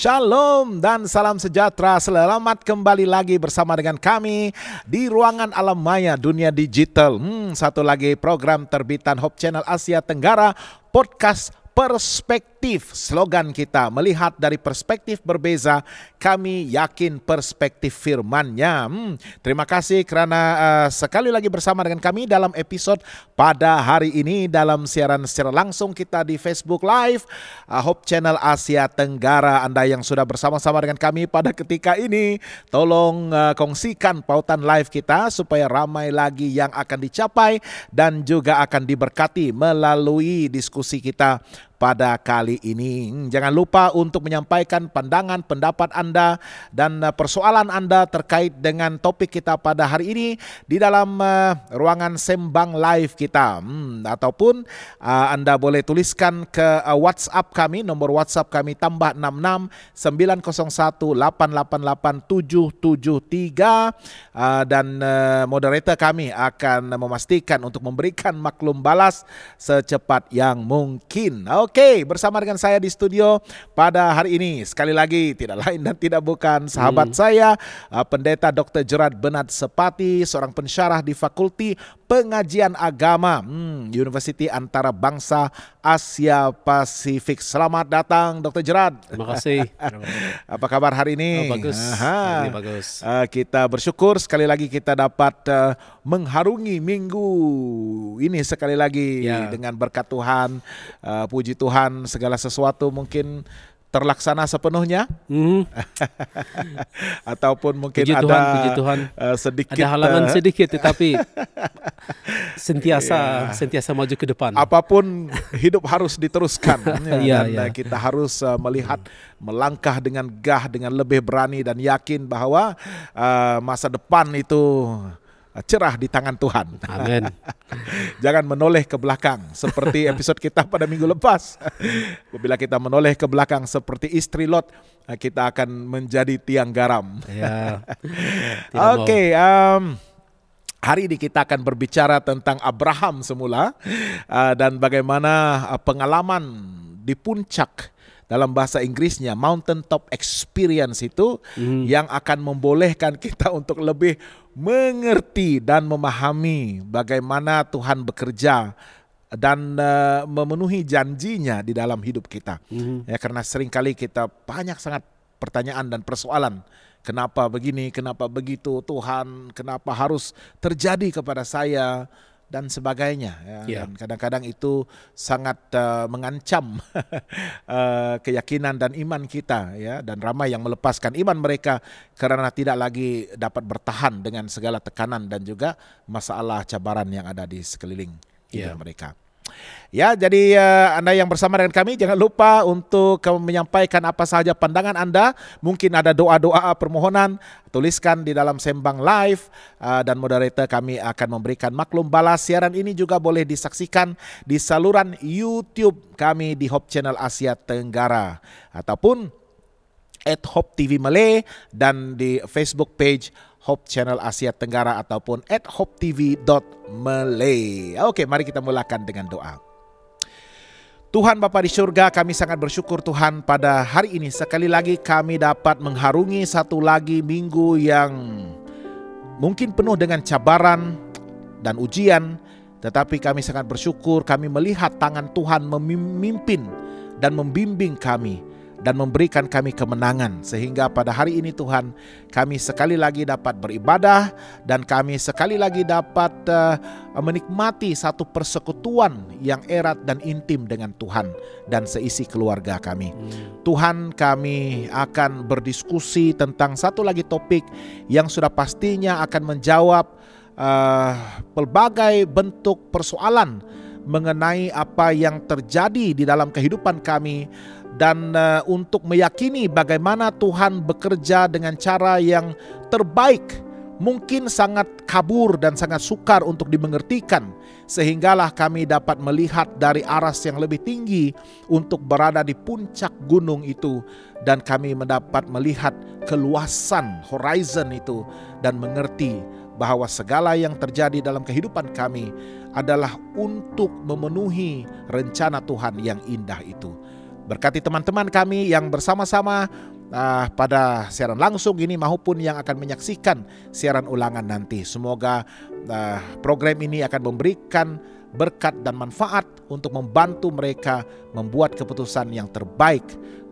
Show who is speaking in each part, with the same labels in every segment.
Speaker 1: Shalom dan salam sejahtera. Selamat kembali lagi bersama dengan kami di ruangan Alam Maya Dunia Digital. Satu lagi program terbitan Hope Channel Asia Tenggara, podcast Perspektif. Slogan kita, melihat dari perspektif berbeza, kami yakin perspektif firman-Nya. Terima kasih karena sekali lagi bersama dengan kami dalam episode pada hari ini dalam siaran secara langsung kita di Facebook Live Hope Channel Asia Tenggara. Anda yang sudah bersama-sama dengan kami pada ketika ini, tolong kongsikan pautan live kita supaya ramai lagi yang akan dicapai dan juga akan diberkati melalui diskusi kita pada kali ini. Jangan lupa untuk menyampaikan pandangan, pendapat Anda dan persoalan Anda terkait dengan topik kita pada hari ini di dalam ruangan sembang live kita. Ataupun Anda boleh tuliskan ke WhatsApp kami, nomor WhatsApp kami tambah 66 901 888 773 dan moderator kami akan memastikan untuk memberikan maklum balas secepat yang mungkin. Oke, bersama dengan saya di studio pada hari ini sekali lagi tidak lain dan tidak bukan sahabat saya, Pendeta Dr. Gerard Bernard Sepati, seorang pensyarah di Fakulti Pengajian Agama Universiti Antarabangsa Asia Pasifik. Selamat datang Dr. Gerard.
Speaker 2: Terima kasih.
Speaker 1: Apa kabar hari ini?
Speaker 2: Bagus. Hari ini bagus.
Speaker 1: Kita bersyukur sekali lagi kita dapat mengharungi minggu ini sekali lagi dengan berkat Tuhan. Puji Tuhan, segala sesuatu mungkin terlaksana sepenuhnya, ataupun mungkin
Speaker 2: puji
Speaker 1: ada
Speaker 2: Tuhan,
Speaker 1: sedikit
Speaker 2: ada halangan sedikit, tetapi sentiasa maju ke depan.
Speaker 1: Apapun hidup harus diteruskan, dan kita harus melihat, melangkah dengan gah, dengan lebih berani dan yakin bahwa masa depan itu cerah di tangan Tuhan.
Speaker 2: Amin.
Speaker 1: Jangan menoleh ke belakang seperti episode kita pada minggu lepas. Bila kita menoleh ke belakang seperti istri Lot, kita akan menjadi tiang garam. Oke, hari ini kita akan berbicara tentang Abraham semula dan bagaimana pengalaman di puncak, dalam bahasa Inggrisnya mountaintop experience itu yang akan membolehkan kita untuk lebih mengerti dan memahami bagaimana Tuhan bekerja dan memenuhi janjinya di dalam hidup kita. Ya, karena seringkali kita banyak sangat pertanyaan dan persoalan. Kenapa begini, kenapa begitu Tuhan, kenapa harus terjadi kepada saya dan sebagainya, Dan kadang-kadang itu sangat mengancam keyakinan dan iman kita, dan ramai yang melepaskan iman mereka karena tidak lagi dapat bertahan dengan segala tekanan dan juga masalah cabaran yang ada di sekeliling hidup mereka. Ya, jadi Anda yang bersama dengan kami jangan lupa untuk menyampaikan apa saja pandangan Anda. Mungkin ada doa-doa permohonan, tuliskan di dalam sembang live dan moderator kami akan memberikan maklum balas. Siaran ini juga boleh disaksikan di saluran YouTube kami di Hope Channel Asia Tenggara ataupun @Hope TV Malay dan di Facebook page Hope Channel Asia Tenggara ataupun @hopetv.malay. Oke, mari kita mulakan dengan doa. Tuhan Bapa di surga, kami sangat bersyukur Tuhan pada hari ini sekali lagi kami dapat mengharungi satu lagi minggu yang mungkin penuh dengan cabaran dan ujian, tetapi kami sangat bersyukur kami melihat tangan Tuhan memimpin dan membimbing kami dan memberikan kami kemenangan, sehingga pada hari ini Tuhan kami sekali lagi dapat beribadah dan kami sekali lagi dapat menikmati satu persekutuan yang erat dan intim dengan Tuhan dan seisi keluarga kami. Tuhan, kami akan berdiskusi tentang satu lagi topik yang sudah pastinya akan menjawab pelbagai bentuk persoalan mengenai apa yang terjadi di dalam kehidupan kami, dan untuk meyakini bagaimana Tuhan bekerja dengan cara yang terbaik, mungkin sangat kabur dan sangat sukar untuk dimengertikan, sehinggalah kami dapat melihat dari aras yang lebih tinggi untuk berada di puncak gunung itu, dan kami mendapat melihat keluasan horizon itu dan mengerti bahwa segala yang terjadi dalam kehidupan kami adalah untuk memenuhi rencana Tuhan yang indah itu. Berkati teman-teman kami yang bersama-sama pada siaran langsung ini maupun yang akan menyaksikan siaran ulangan nanti. Semoga program ini akan memberikan berkat dan manfaat untuk membantu mereka membuat keputusan yang terbaik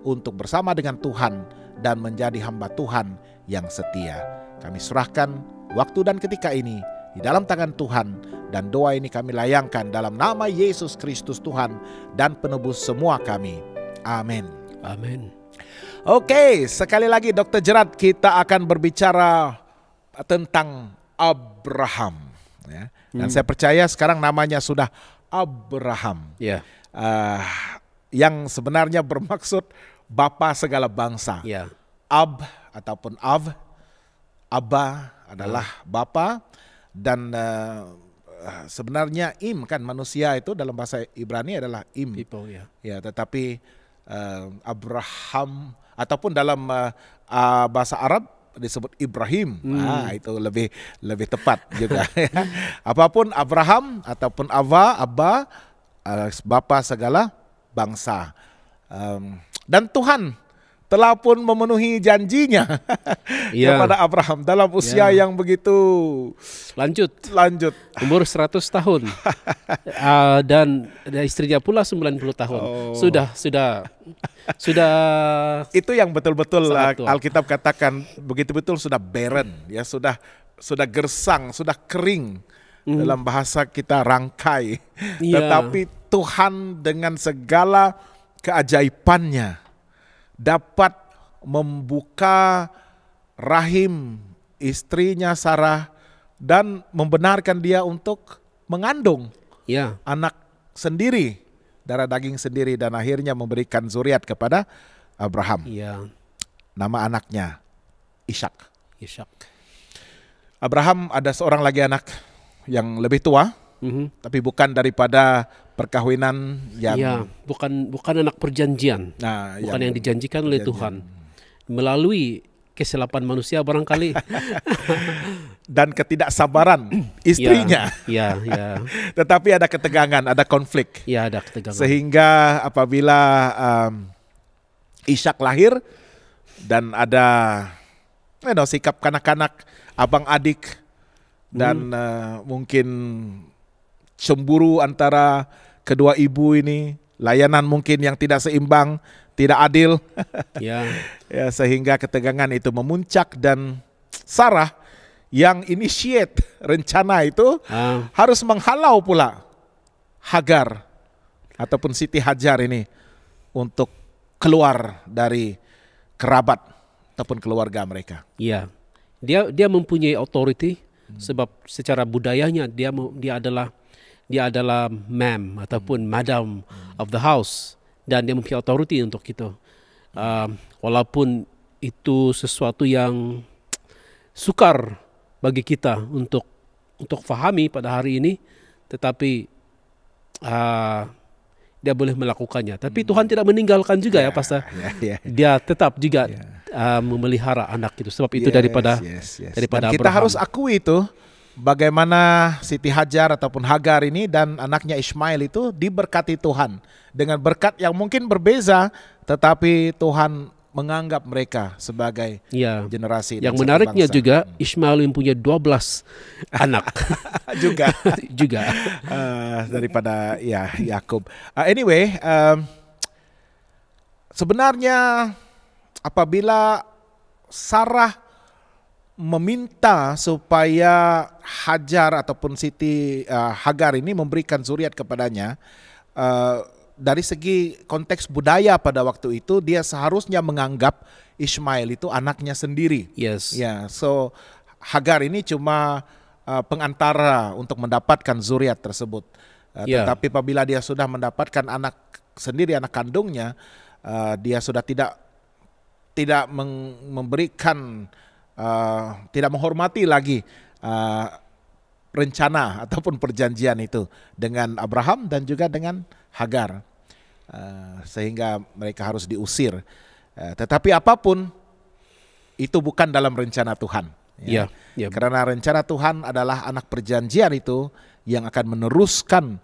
Speaker 1: untuk bersama dengan Tuhan dan menjadi hamba Tuhan yang setia. Kami serahkan waktu dan ketika ini di dalam tangan Tuhan, dan doa ini kami layangkan dalam nama Yesus Kristus Tuhan dan penebus semua kami. Amin.
Speaker 2: Amin.
Speaker 1: Oke, sekali lagi Dr. Gerard, kita akan berbicara tentang Abraham. Ya. Dan saya percaya sekarang namanya sudah Abraham.
Speaker 2: Ya.
Speaker 1: Yang sebenarnya bermaksud Bapa segala bangsa.
Speaker 2: Ya.
Speaker 1: Ab ataupun Av, Abba adalah Bapa, dan sebenarnya Im kan manusia itu dalam bahasa Ibrani adalah Im.
Speaker 2: People, ya.
Speaker 1: Ya, tetapi Abraham ataupun dalam bahasa Arab disebut Ibrahim. Itu lebih tepat juga. Apapun Abraham ataupun Abba, Bapa segala bangsa. Dan Tuhan telah pun memenuhi janjinya kepada Abraham dalam usia yang begitu
Speaker 2: lanjut. Umur 100 tahun. Dan istrinya pula 90 tahun. Sudah
Speaker 1: itu yang betul-betul
Speaker 2: sangat tua.
Speaker 1: Alkitab katakan begitu-betul sudah barren, ya, sudah gersang, sudah kering. Dalam bahasa kita rangkai. Tetapi Tuhan dengan segala keajaibannya dapat membuka rahim istrinya Sarah dan membenarkan dia untuk mengandung anak sendiri, darah daging sendiri, dan akhirnya memberikan zuriat kepada Abraham. Nama anaknya Ishak. Abraham ada seorang lagi anak yang lebih tua, tapi bukan daripada perkawinan yang
Speaker 2: bukan anak perjanjian, bukan yang dijanjikan oleh Tuhan melalui kesilapan manusia barangkali
Speaker 1: dan ketidaksabaran istrinya. Tetapi ada ketegangan, ada konflik.
Speaker 2: Ada ketegangan.
Speaker 1: Sehingga apabila Ishak lahir dan ada sikap kanak-kanak, abang adik, dan mungkin cemburu antara kedua ibu ini, layanan mungkin yang tidak seimbang, tidak adil. Sehingga ketegangan itu memuncak, dan Sarah yang initiate rencana itu harus menghalau pula Hagar ataupun Siti Hajar ini untuk keluar dari kerabat ataupun keluarga mereka.
Speaker 2: Dia mempunyai authority sebab secara budayanya dia adalah ma'am ataupun madam of the house, dan dia mempunyai authority untuk itu. Walaupun itu sesuatu yang sukar bagi kita untuk fahami pada hari ini, tetapi dia boleh melakukannya. Tapi Tuhan tidak meninggalkan juga Pastor. Dia tetap juga memelihara anak itu. Sebab itu daripada
Speaker 1: dan kita harus akui itu, bagaimana Siti Hajar ataupun Hagar ini dan anaknya Ishmael itu diberkati Tuhan dengan berkat yang mungkin berbeza, tetapi Tuhan menganggap mereka sebagai generasi.
Speaker 2: Yang menariknya juga Ishmael mempunyai 12 anak juga
Speaker 1: daripada Yakub. Anyway, sebenarnya apabila Sarah meminta supaya Hajar ataupun Siti Hagar ini memberikan zuriat kepadanya, dari segi konteks budaya pada waktu itu, dia seharusnya menganggap Ishmael itu anaknya sendiri. So Hagar ini cuma pengantara untuk mendapatkan zuriat tersebut. Tetapi apabila dia sudah mendapatkan anak sendiri, anak kandungnya, dia sudah tidak memberikan, tidak menghormati lagi rencana ataupun perjanjian itu dengan Abraham dan juga dengan Hagar, sehingga mereka harus diusir. Tetapi apapun itu bukan dalam rencana Tuhan. Karena rencana Tuhan adalah anak perjanjian itu yang akan meneruskan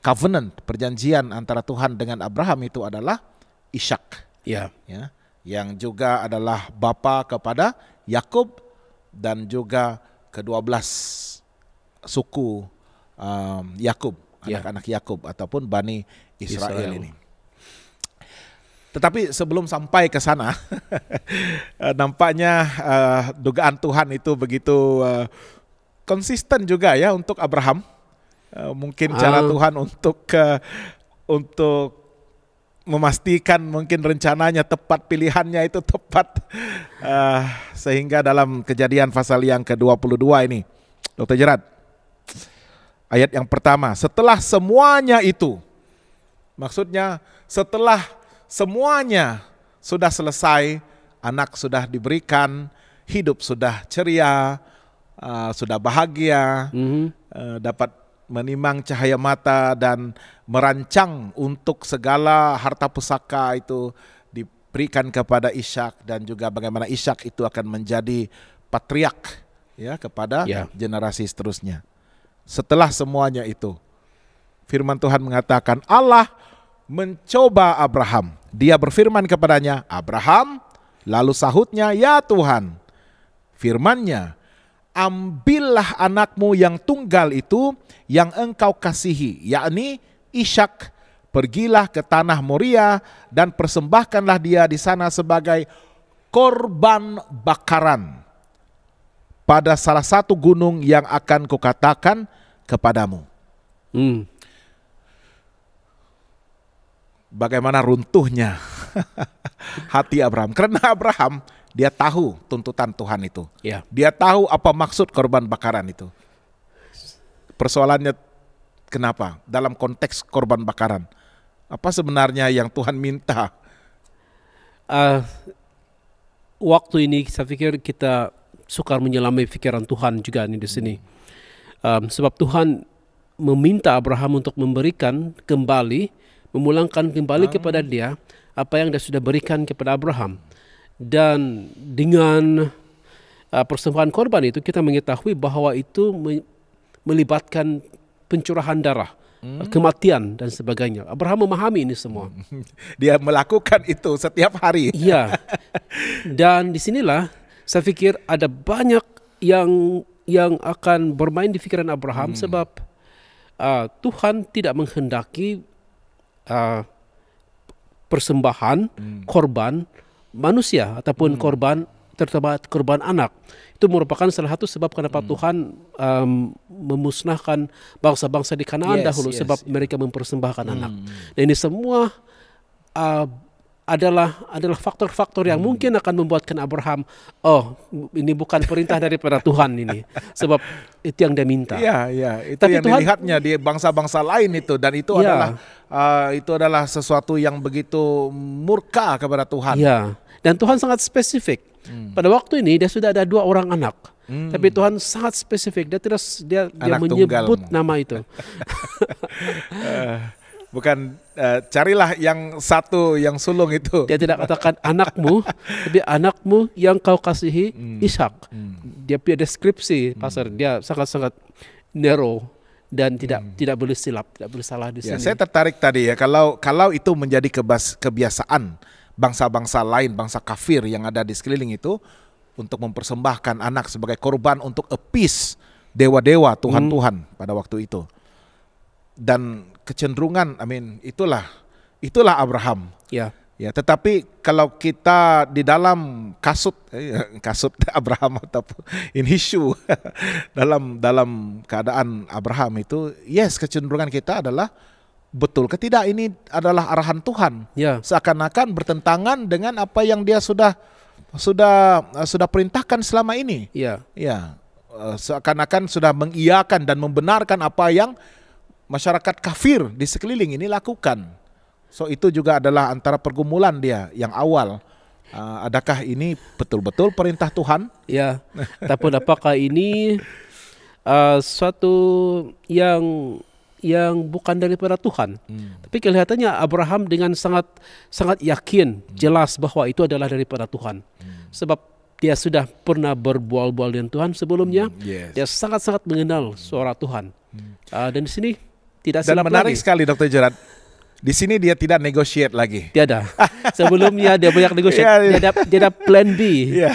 Speaker 1: covenant, perjanjian antara Tuhan dengan Abraham itu adalah Ishak,
Speaker 2: Ya.
Speaker 1: ya, yang juga adalah bapa kepada Yakub dan juga ke-12 suku Yakub,
Speaker 2: Ya.
Speaker 1: anak-anak Yakub ataupun Bani Israel
Speaker 2: Israel.
Speaker 1: ini. Tetapi sebelum sampai ke sana, nampaknya dugaan Tuhan itu begitu konsisten juga ya untuk Abraham. Mungkin cara Tuhan untuk memastikan mungkin rencananya tepat, pilihannya itu tepat, sehingga dalam Kejadian pasal yang ke-22 ini, Dr. Gerard, ayat yang pertama, setelah semuanya itu, maksudnya setelah semuanya sudah selesai, anak sudah diberikan, hidup sudah ceria, sudah bahagia, dapat menimang cahaya mata dan merancang untuk segala harta pusaka itu diberikan kepada Ishak, dan juga bagaimana Ishak itu akan menjadi patriark ya kepada generasi seterusnya. Setelah semuanya itu, firman Tuhan mengatakan Allah mencoba Abraham. Dia berfirman kepadanya, Abraham, lalu sahutnya, ya Tuhan. Firman-Nya, ambillah anakmu yang tunggal itu yang engkau kasihi, yakni Ishak, pergilah ke tanah Moria dan persembahkanlah dia di sana sebagai korban bakaran pada salah satu gunung yang akan kukatakan kepadamu. Bagaimana runtuhnya hati Abraham, karena Abraham dia tahu tuntutan Tuhan itu.
Speaker 2: Ya.
Speaker 1: Dia tahu apa maksud korban bakaran itu. Persoalannya kenapa? Dalam konteks korban bakaran, apa sebenarnya yang Tuhan minta?
Speaker 2: Waktu ini saya pikir kita sukar menyelami pikiran Tuhan juga nih di sini. Sebab Tuhan meminta Abraham untuk memberikan kembali, memulangkan kembali kepada dia apa yang dia sudah berikan kepada Abraham. Dan dengan persembahan korban itu kita mengetahui bahwa itu melibatkan pencurahan darah, kematian dan sebagainya. Abraham memahami ini semua.
Speaker 1: Dia melakukan itu setiap hari.
Speaker 2: Iya. Dan disinilah saya pikir ada banyak yang akan bermain di pikiran Abraham, sebab Tuhan tidak menghendaki persembahan korban manusia ataupun korban, terutama korban anak. Itu merupakan salah satu sebab kenapa Tuhan memusnahkan bangsa-bangsa di Kanaan dahulu, sebab mereka mempersembahkan anak. Dan ini semua adalah faktor-faktor yang mungkin akan membuatkan Abraham, oh ini bukan perintah daripada Tuhan ini, sebab itu yang dia minta.
Speaker 1: Iya, itu
Speaker 2: Tapi
Speaker 1: yang
Speaker 2: Tuhan,
Speaker 1: dilihatnya di bangsa-bangsa lain itu, dan itu adalah sesuatu yang begitu murka kepada Tuhan.
Speaker 2: Iya. Dan Tuhan sangat spesifik. Pada waktu ini dia sudah ada 2 orang anak. Tapi Tuhan sangat spesifik. Dia menyebut nama itu.
Speaker 1: Bukan carilah yang satu yang sulung itu.
Speaker 2: Dia tidak katakan anakmu, tapi anakmu yang kau kasihi, Ishak. Dia punya deskripsi pasar. Dia sangat-sangat narrow dan tidak boleh silap, tidak boleh salah di sini.
Speaker 1: Saya tertarik tadi ya, kalau itu menjadi kebiasaan bangsa-bangsa lain, bangsa kafir yang ada di sekeliling itu, untuk mempersembahkan anak sebagai korban untuk appease dewa-dewa, Tuhan-Tuhan pada waktu itu. Dan kecenderungan, itulah Abraham.
Speaker 2: Ya.
Speaker 1: Ya, tetapi kalau kita di dalam kasut Abraham ataupun in his shoe, dalam keadaan Abraham itu, kecenderungan kita adalah, betul ke tidak ini adalah arahan Tuhan?
Speaker 2: Ya.
Speaker 1: Seakan-akan bertentangan dengan apa yang dia sudah perintahkan selama ini.
Speaker 2: Ya.
Speaker 1: Seakan-akan sudah mengiyakan dan membenarkan apa yang masyarakat kafir di sekeliling ini lakukan. So itu juga adalah antara pergumulan dia yang awal. Adakah ini betul-betul perintah Tuhan?
Speaker 2: Ya. Tapi apakah ini suatu yang bukan daripada Tuhan? Tapi kelihatannya Abraham dengan sangat yakin, jelas bahwa itu adalah daripada Tuhan. Sebab dia sudah pernah berbual-bual dengan Tuhan sebelumnya. Dia sangat-sangat mengenal suara Tuhan. Dan di sini tidak silap lagi.
Speaker 1: Dan menarik sekali Dr. Gerard, Di sini dia tidak negotiate lagi.
Speaker 2: Tiada. Sebelumnya dia banyak negosiasi. Dia ada plan B.
Speaker 1: Iya.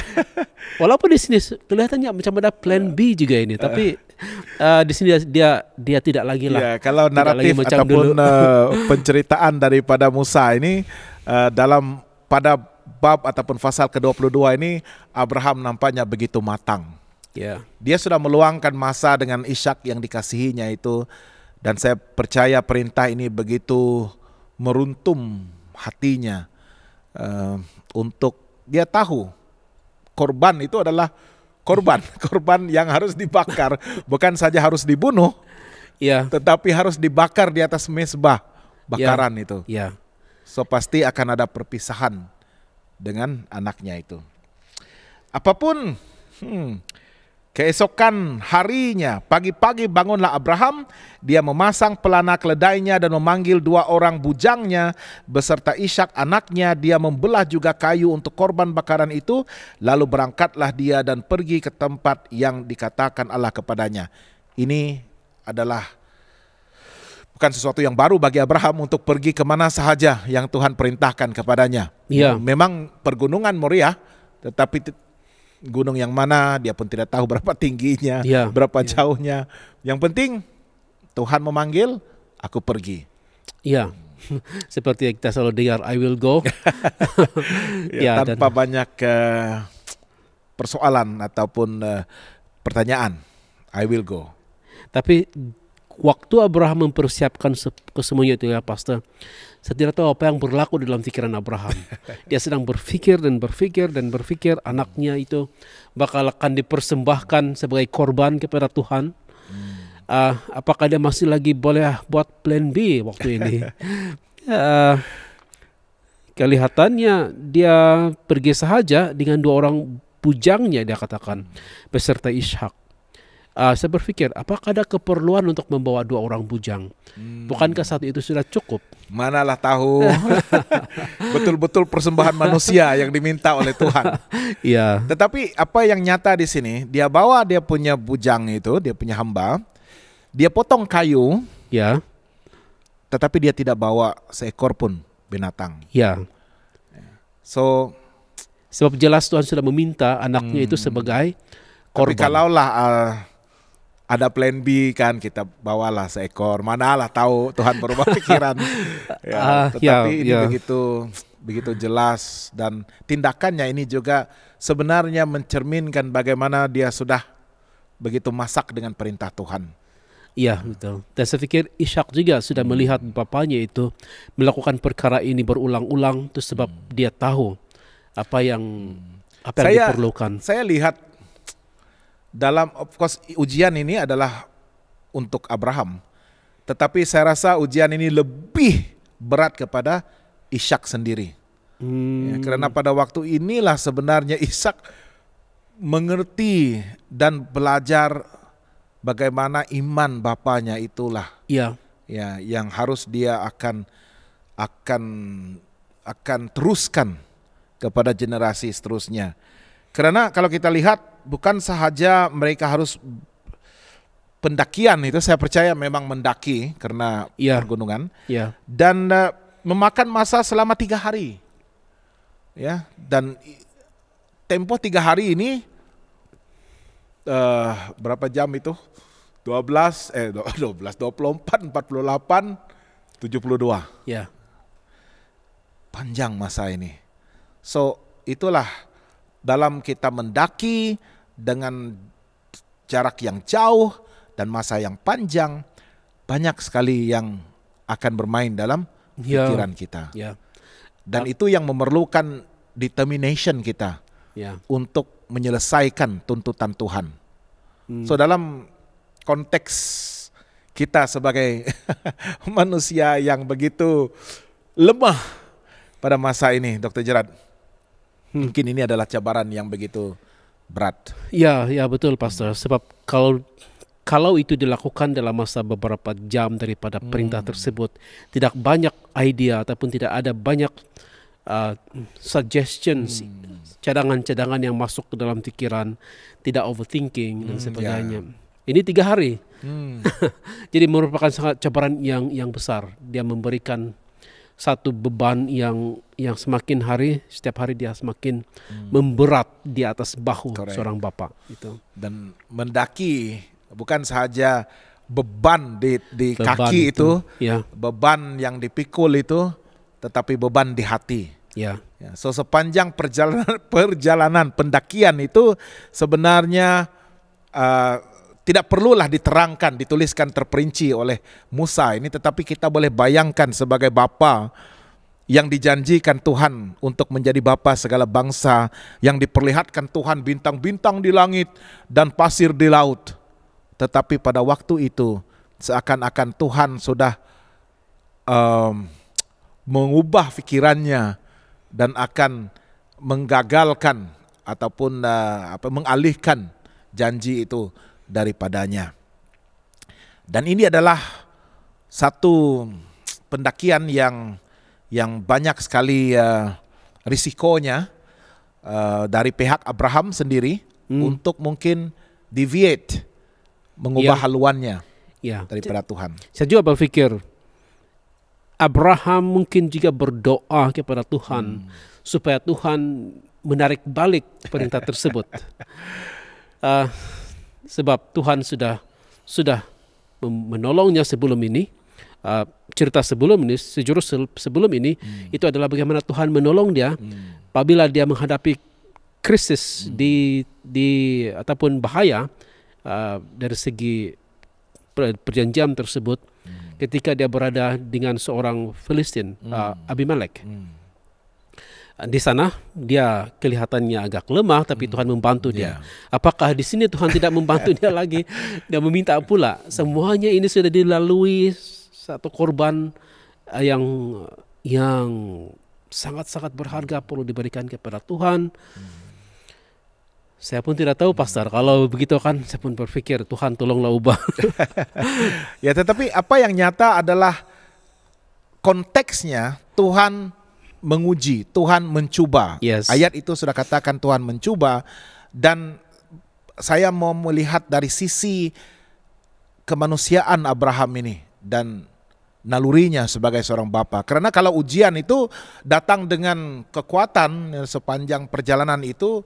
Speaker 2: Walaupun di sini kelihatannya macam ada plan B juga ini, tapi di sini dia tidak lagi lah.
Speaker 1: Ya, kalau
Speaker 2: Tidak
Speaker 1: naratif
Speaker 2: lagi macam
Speaker 1: ataupun
Speaker 2: dulu.
Speaker 1: penceritaan daripada Musa ini pada bab ataupun pasal ke-22 ini Abraham nampaknya begitu matang.
Speaker 2: Ya,
Speaker 1: Dia sudah meluangkan masa dengan Ishak yang dikasihinya itu, dan saya percaya perintah ini begitu meruntum hatinya untuk dia tahu korban itu adalah korban yang harus dibakar, bukan saja harus dibunuh,
Speaker 2: ya,
Speaker 1: tetapi harus dibakar di atas mezbah bakaran itu.
Speaker 2: ya,
Speaker 1: So pasti akan ada perpisahan dengan anaknya itu. Apapun, keesokan harinya, pagi-pagi bangunlah Abraham, dia memasang pelana keledainya dan memanggil 2 orang bujangnya beserta Ishak anaknya. Dia membelah juga kayu untuk korban bakaran itu, lalu berangkatlah dia dan pergi ke tempat yang dikatakan Allah kepadanya. Ini adalah bukan sesuatu yang baru bagi Abraham untuk pergi kemana sahaja yang Tuhan perintahkan kepadanya.
Speaker 2: Ya.
Speaker 1: Memang pergunungan Moriah, tetapi gunung yang mana dia pun tidak tahu berapa tingginya,
Speaker 2: Ya,
Speaker 1: berapa jauhnya. Yang penting Tuhan memanggil, aku pergi.
Speaker 2: ya. Seperti yang kita selalu dengar, I will go. Ya,
Speaker 1: Tanpa banyak persoalan ataupun pertanyaan, I will go.
Speaker 2: Tapi waktu Abraham mempersiapkan kesemuanya itu ya, Pastor, saya tidak tahu apa yang berlaku dalam pikiran Abraham. Dia sedang berpikir anaknya itu bakal akan dipersembahkan sebagai korban kepada Tuhan. Apakah dia masih lagi boleh buat plan B waktu ini? Kelihatannya dia pergi sahaja dengan 2 orang bujangnya, dia katakan, beserta Ishak. Saya berpikir, apakah ada keperluan untuk membawa 2 orang bujang? Bukankah satu itu sudah cukup?
Speaker 1: Manalah tahu. Betul-betul persembahan manusia yang diminta oleh Tuhan.
Speaker 2: Ya,
Speaker 1: Tetapi apa yang nyata di sini, dia bawa dia punya bujang itu, dia punya hamba, dia potong kayu,
Speaker 2: ya,
Speaker 1: tetapi dia tidak bawa seekor pun binatang.
Speaker 2: ya.
Speaker 1: So,
Speaker 2: Sebab jelas Tuhan sudah meminta anaknya itu sebagai
Speaker 1: tapi
Speaker 2: korban.
Speaker 1: kalaulah ada plan B kan, kita bawalah seekor. Manalah tahu Tuhan berubah pikiran. Tetapi ini begitu jelas, dan tindakannya ini juga sebenarnya mencerminkan bagaimana dia sudah begitu masak dengan perintah Tuhan.
Speaker 2: Iya, betul. Dan saya pikir Ishak juga sudah melihat bapaknya itu melakukan perkara ini berulang-ulang, itu sebab dia tahu apa yang diperlukan.
Speaker 1: Saya lihat dalam, of course, ujian ini adalah untuk Abraham, tetapi saya rasa ujian ini lebih berat kepada Ishak sendiri. Ya, karena pada waktu inilah sebenarnya Ishak mengerti dan belajar bagaimana iman bapaknya itulah,
Speaker 2: Iya,
Speaker 1: ya, yang harus dia akan teruskan kepada generasi seterusnya. Karena kalau kita lihat, bukan sahaja mereka harus pendakian, itu saya percaya memang mendaki karena pergunungan, dan memakan masa selama 3 hari, ya, dan tempo 3 hari ini berapa jam itu? 24, 48, 72.
Speaker 2: ya,
Speaker 1: Panjang masa ini. So itulah, dalam kita mendaki dengan jarak yang jauh dan masa yang panjang, banyak sekali yang akan bermain dalam pikiran kita.
Speaker 2: ya,
Speaker 1: Dan itu yang memerlukan determination kita
Speaker 2: ya,
Speaker 1: untuk menyelesaikan tuntutan Tuhan. So dalam konteks kita sebagai manusia yang begitu lemah pada masa ini, Dr. Gerard, mungkin ini adalah cabaran yang begitu berat.
Speaker 2: ya, betul, Pastor. Sebab kalau itu dilakukan dalam masa beberapa jam daripada perintah tersebut, tidak banyak idea ataupun tidak ada banyak suggestions, cadangan-cadangan yang masuk ke dalam pikiran, tidak overthinking dan sebagainya. Ini 3 hari. Jadi merupakan sangat cabaran yang besar. Dia memberikan satu beban yang semakin hari, setiap hari dia semakin memberat di atas bahu
Speaker 1: Correct.
Speaker 2: seorang bapa itu.
Speaker 1: Dan mendaki bukan sahaja beban di
Speaker 2: Beban
Speaker 1: kaki itu,
Speaker 2: ya,
Speaker 1: beban yang dipikul itu, tetapi beban di hati.
Speaker 2: ya,
Speaker 1: Ya, so sepanjang perjalanan pendakian itu sebenarnya tidak perlulah diterangkan, dituliskan terperinci oleh Musa ini, tetapi kita boleh bayangkan sebagai bapa yang dijanjikan Tuhan untuk menjadi bapa segala bangsa, yang diperlihatkan Tuhan bintang-bintang di langit dan pasir di laut. Tetapi pada waktu itu seakan-akan Tuhan sudah mengubah pikirannya dan akan menggagalkan ataupun mengalihkan janji itu daripadanya. Dan ini adalah satu pendakian yang banyak sekali risikonya dari pihak Abraham sendiri untuk mungkin deviate, mengubah haluannya
Speaker 2: ya.
Speaker 1: daripada Tuhan.
Speaker 2: Saya juga berpikir Abraham mungkin juga berdoa kepada Tuhan supaya Tuhan menarik balik perintah tersebut. Sebab Tuhan sudah menolongnya sebelum ini. Cerita sebelum ini, sejurus sebelum ini, itu adalah bagaimana Tuhan menolong dia apabila dia menghadapi krisis di ataupun bahaya dari segi perjanjian tersebut, ketika dia berada dengan seorang Filistin, Abimelek. Di sana dia kelihatannya agak lemah, tapi Tuhan membantu dia. Apakah di sini Tuhan tidak membantu dia lagi? Dia meminta pula. Semuanya ini sudah dilalui, satu korban yang sangat-sangat berharga perlu diberikan kepada Tuhan. Saya pun tidak tahu, Pastor. Kalau begitu kan saya pun berpikir, Tuhan tolonglah ubah.
Speaker 1: Ya, tetapi apa yang nyata adalah konteksnya Tuhan menguji, Tuhan mencoba.
Speaker 2: Yes.
Speaker 1: Ayat itu sudah katakan Tuhan mencoba, dan saya mau melihat dari sisi kemanusiaan Abraham ini dan nalurinya sebagai seorang bapa. Karena kalau ujian itu datang dengan kekuatan sepanjang perjalanan itu,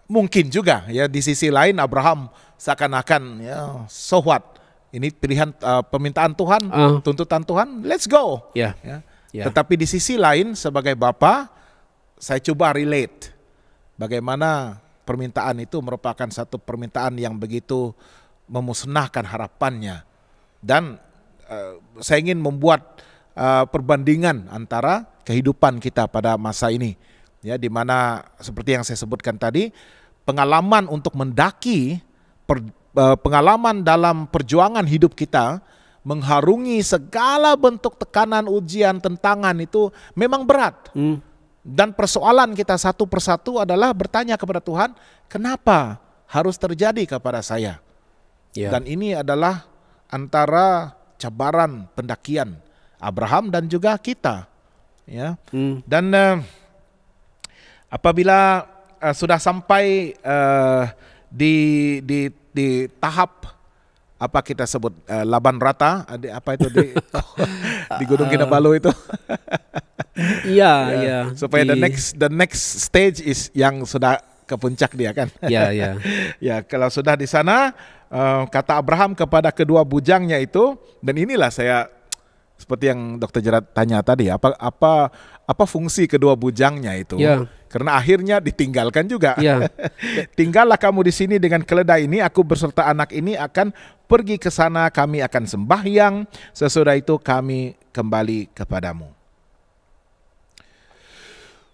Speaker 1: mungkin juga ya di sisi lain Abraham seakan-akan ya so what? Ini pilihan permintaan Tuhan, tuntutan Tuhan, let's go.
Speaker 2: Ya.
Speaker 1: Tetapi di sisi lain sebagai bapa, saya coba relate bagaimana permintaan itu merupakan satu permintaan yang begitu memusnahkan harapannya. Dan saya ingin membuat perbandingan antara kehidupan kita pada masa ini, ya, di mana seperti yang saya sebutkan tadi, pengalaman untuk mendaki, pengalaman dalam perjuangan hidup kita, mengharungi segala bentuk tekanan, ujian, tentangan itu memang berat. Dan persoalan kita satu persatu adalah bertanya kepada Tuhan, kenapa harus terjadi kepada saya? Dan ini adalah antara cabaran pendakian Abraham dan juga kita. Ya. Dan apabila sudah sampai di tahap apa kita sebut Laban Rata, apa itu di Gunung Kinabalu itu.
Speaker 2: Iya.
Speaker 1: Supaya the next stage is yang sudah ke puncak dia kan.
Speaker 2: Ya.
Speaker 1: Ya, kalau sudah di sana, kata Abraham kepada kedua bujangnya itu, dan inilah saya seperti yang Dr. Gerard tanya tadi, apa fungsi kedua bujangnya itu?
Speaker 2: Ya.
Speaker 1: Karena akhirnya ditinggalkan juga.
Speaker 2: Ya.
Speaker 1: Tinggallah kamu di sini dengan keledai ini, aku beserta anak ini akan pergi ke sana, kami akan sembahyang, sesudah itu kami kembali kepadamu.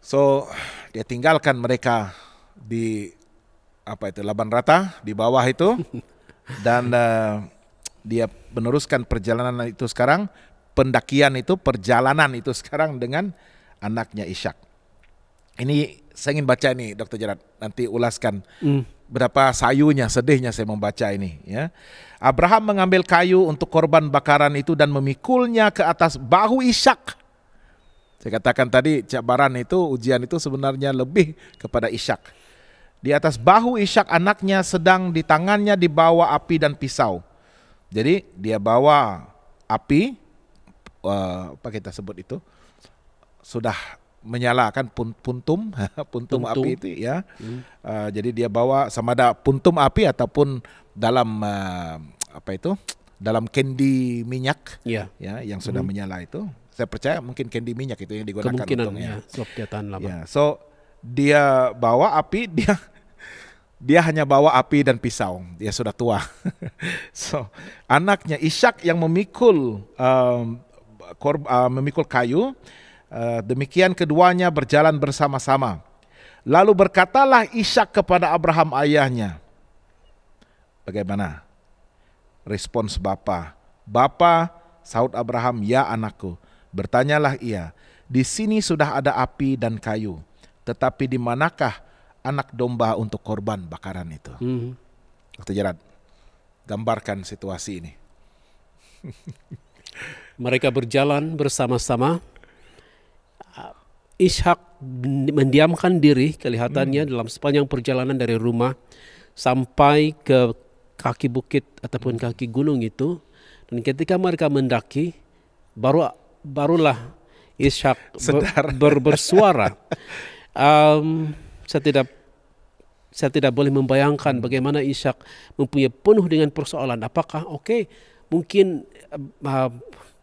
Speaker 1: So, dia tinggalkan mereka di Laban Rata di bawah itu, dan dia meneruskan perjalanan itu sekarang, perjalanan itu sekarang dengan anaknya Ishak. Ini saya ingin baca ini, Dr. Gerard, nanti ulaskan berapa sayunya, sedihnya saya membaca ini. Ya. Abraham mengambil kayu untuk korban bakaran itu dan memikulnya ke atas bahu Ishak. Saya katakan tadi cabaran itu, ujian itu sebenarnya lebih kepada Ishak. Di atas bahu Ishak anaknya, sedang di tangannya dibawa api dan pisau. Jadi dia bawa api, apa kita sebut itu, sudah menyala kan, puntum puntum api itu ya. Jadi dia bawa sama ada puntum api ataupun dalam apa itu, dalam kendi minyak ya yang sudah menyala itu. Saya percaya mungkin kendi minyak itu yang digunakan
Speaker 2: Kemungkinan
Speaker 1: untungnya.
Speaker 2: sebab dia tahan lama.
Speaker 1: Ya, so dia bawa api, dia hanya bawa api dan pisau. Dia sudah tua. So anaknya Ishak yang memikul memikul kayu. Demikian keduanya berjalan bersama-sama. Lalu berkatalah Ishak kepada Abraham ayahnya. Bagaimana respons bapa? Bapa, sahut Abraham, ya anakku. Bertanyalah ia, di sini sudah ada api dan kayu, tetapi di manakah anak domba untuk korban bakaran itu? Dr. Gerard, gambarkan situasi ini.
Speaker 2: Mereka berjalan bersama-sama. Ishak mendiamkan diri kelihatannya dalam sepanjang perjalanan dari rumah sampai ke kaki bukit ataupun kaki gunung itu. Dan ketika mereka mendaki, barulah Ishak bersuara. Saya tidak boleh membayangkan bagaimana Ishak mempunyai penuh dengan persoalan. Apakah mungkin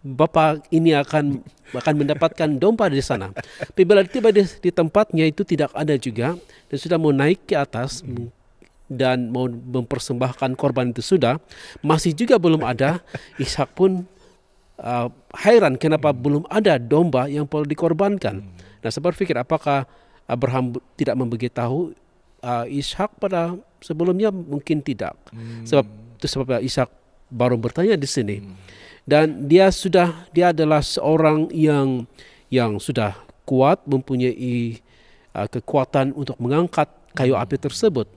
Speaker 2: Bapa ini akan mendapatkan domba di sana. Tapi bila tiba di tempatnya itu tidak ada juga, dan sudah mau naik ke atas dan mau mempersembahkan korban itu sudah, masih juga belum ada. Ishak pun heran kenapa belum ada domba yang perlu dikorbankan. Nah, saya berpikir apakah Abraham tidak memberitahu Ishak pada sebelumnya? Mungkin tidak. Sebab Ishak baru bertanya di sini. Dan dia adalah seorang yang sudah kuat, mempunyai kekuatan untuk mengangkat kayu api tersebut.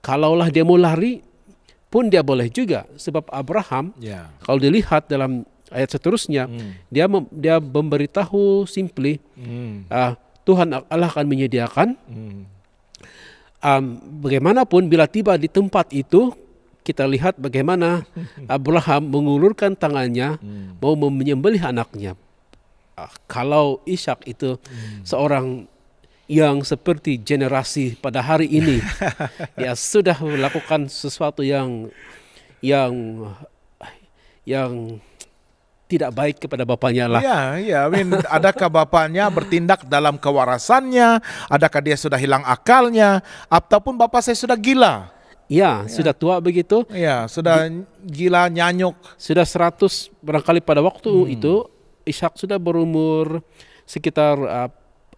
Speaker 2: Kalaulah dia mau lari pun dia boleh juga, sebab Abraham kalau dilihat dalam ayat seterusnya dia memberitahu simply Tuhan Allah akan menyediakan. Bagaimanapun bila tiba di tempat itu, kita lihat bagaimana Abraham mengulurkan tangannya mau menyembelih anaknya. Kalau Ishak itu seorang yang seperti generasi pada hari ini, dia sudah melakukan sesuatu yang tidak baik kepada bapaknya lah.
Speaker 1: Ya, adakah bapaknya bertindak dalam kewarasannya? Adakah dia sudah hilang akalnya? Ataupun bapak saya sudah gila?
Speaker 2: Ya, sudah tua begitu.
Speaker 1: Ya, sudah gila, nyanyuk.
Speaker 2: Sudah 100 barangkali pada waktu itu. Ishak sudah berumur sekitar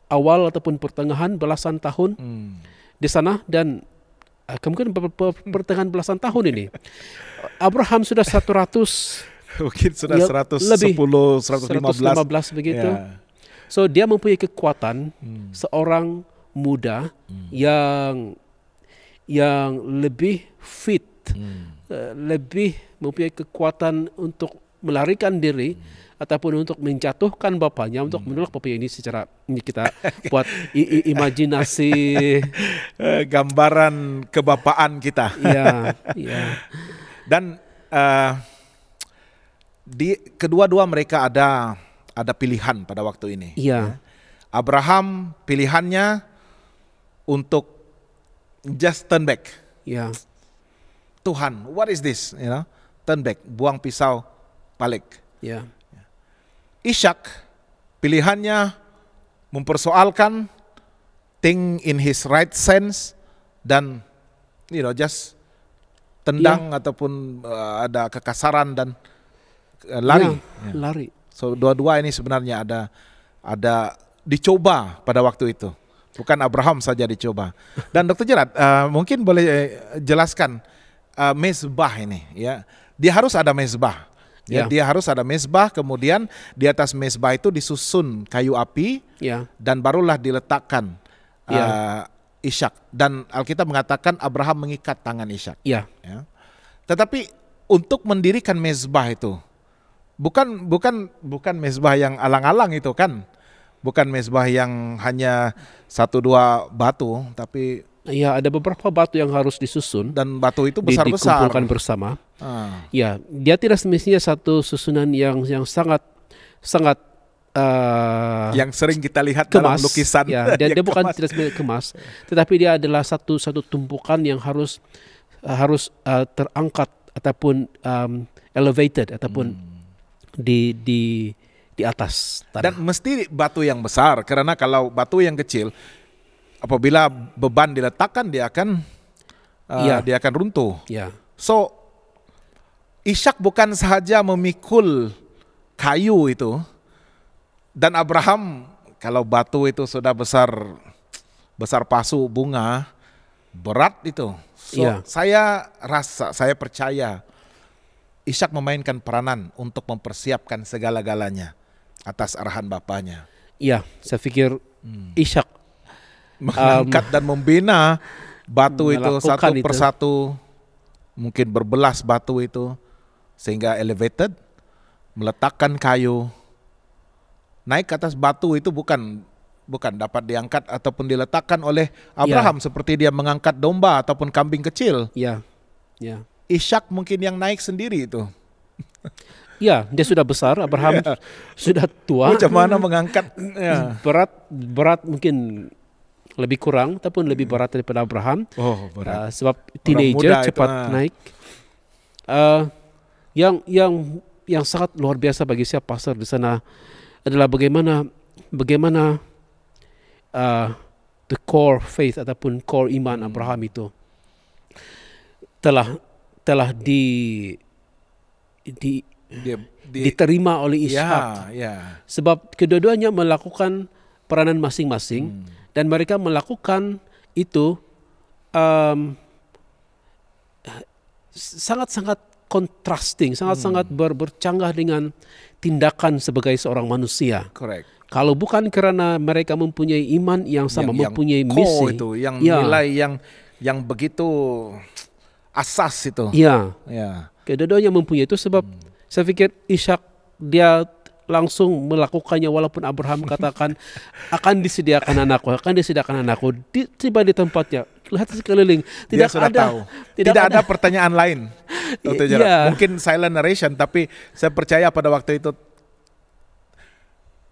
Speaker 2: awal ataupun pertengahan belasan tahun di sana. Dan kemungkinan pertengahan belasan tahun ini. Abraham sudah 100.
Speaker 1: Mungkin sudah 110, 115
Speaker 2: begitu. So dia mempunyai kekuatan seorang muda yang lebih fit, lebih mempunyai kekuatan untuk melarikan diri ataupun untuk menjatuhkan bapaknya, untuk menolak bapaknya. Ini kita buat imajinasi
Speaker 1: gambaran kebapaan kita.
Speaker 2: Iya.
Speaker 1: Dan di kedua-dua mereka ada pilihan pada waktu ini.
Speaker 2: Iya.
Speaker 1: Abraham pilihannya untuk just turn back.
Speaker 2: Ya.
Speaker 1: Tuhan, what is this? Turn back, buang pisau, balik.
Speaker 2: Ya.
Speaker 1: Ishak pilihannya mempersoalkan think in his right sense dan just tendang ataupun ada kekasaran dan lari.
Speaker 2: Lari.
Speaker 1: So dua-dua ini sebenarnya ada dicoba pada waktu itu. Bukan Abraham saja dicoba. Dan Dr. Gerard mungkin boleh jelaskan mezbah ini, ya. Dia harus ada mezbah. Dia harus ada mezbah, kemudian di atas mezbah itu disusun kayu api, dan barulah diletakkan Ishak. Dan Alkitab mengatakan Abraham mengikat tangan Ishak. Ya. Tetapi untuk mendirikan mezbah itu bukan mezbah yang alang-alang itu kan. Bukan mezbah yang hanya 1-2 batu, tapi
Speaker 2: Ya, ada beberapa batu yang harus disusun,
Speaker 1: dan batu itu besar-besar.
Speaker 2: dikumpulkan bersama.
Speaker 1: Ah.
Speaker 2: Ya, dia tidak semestinya satu susunan yang sangat sangat
Speaker 1: Yang sering kita lihat dalam
Speaker 2: kemas.
Speaker 1: lukisan.
Speaker 2: Ya, dia
Speaker 1: yang
Speaker 2: bukan
Speaker 1: kemas.
Speaker 2: tidak semestinya kemas, tetapi dia adalah satu tumpukan yang harus terangkat ataupun elevated ataupun di atas
Speaker 1: Dan
Speaker 2: tanah.
Speaker 1: mesti batu yang besar, karena kalau batu yang kecil, apabila beban diletakkan dia akan
Speaker 2: Iya.
Speaker 1: dia akan runtuh.
Speaker 2: Ya,
Speaker 1: So Ishak bukan sahaja memikul kayu itu, dan Abraham kalau batu itu sudah besar pasu bunga, berat itu. So
Speaker 2: Iya.
Speaker 1: saya percaya Ishak memainkan peranan untuk mempersiapkan segala-galanya atas arahan bapaknya.
Speaker 2: ya, saya pikir Ishak
Speaker 1: Mengangkat dan membina batu itu
Speaker 2: melakukan
Speaker 1: satu
Speaker 2: itu.
Speaker 1: persatu, mungkin berbelas batu itu sehingga elevated, meletakkan kayu, naik ke atas batu itu bukan dapat diangkat ataupun diletakkan oleh Abraham seperti dia mengangkat domba ataupun kambing kecil.
Speaker 2: ya,
Speaker 1: Ishak mungkin yang naik sendiri itu.
Speaker 2: ya, dia sudah besar, Abraham sudah tua.
Speaker 1: Macam mana mengangkat? Ya.
Speaker 2: berat mungkin lebih kurang ataupun lebih berat daripada Abraham.
Speaker 1: Oh, berat.
Speaker 2: Sebab
Speaker 1: muda
Speaker 2: teenager
Speaker 1: itu,
Speaker 2: cepat naik. Yang sangat luar biasa bagi saya pastor di sana adalah bagaimana the core faith ataupun core iman Abraham itu telah diterima oleh Ishak.
Speaker 1: Ya.
Speaker 2: Sebab kedua-duanya melakukan peranan masing-masing dan mereka melakukan itu sangat-sangat contrasting, sangat-sangat bercanggah dengan tindakan sebagai seorang manusia.
Speaker 1: Correct.
Speaker 2: Kalau bukan karena mereka mempunyai iman yang sama, mempunyai
Speaker 1: core
Speaker 2: misi
Speaker 1: itu, yang nilai yang begitu asas itu.
Speaker 2: Ya,
Speaker 1: Ya.
Speaker 2: kedua-duanya mempunyai itu sebab saya pikir Ishak dia langsung melakukannya walaupun Abraham katakan akan disediakan anakku, tiba di tempatnya, lihat sekeliling,
Speaker 1: Dia sudah tahu. Tidak ada pertanyaan lain. Dr. Gerard.
Speaker 2: Iya.
Speaker 1: Mungkin silent narration, tapi saya percaya pada waktu itu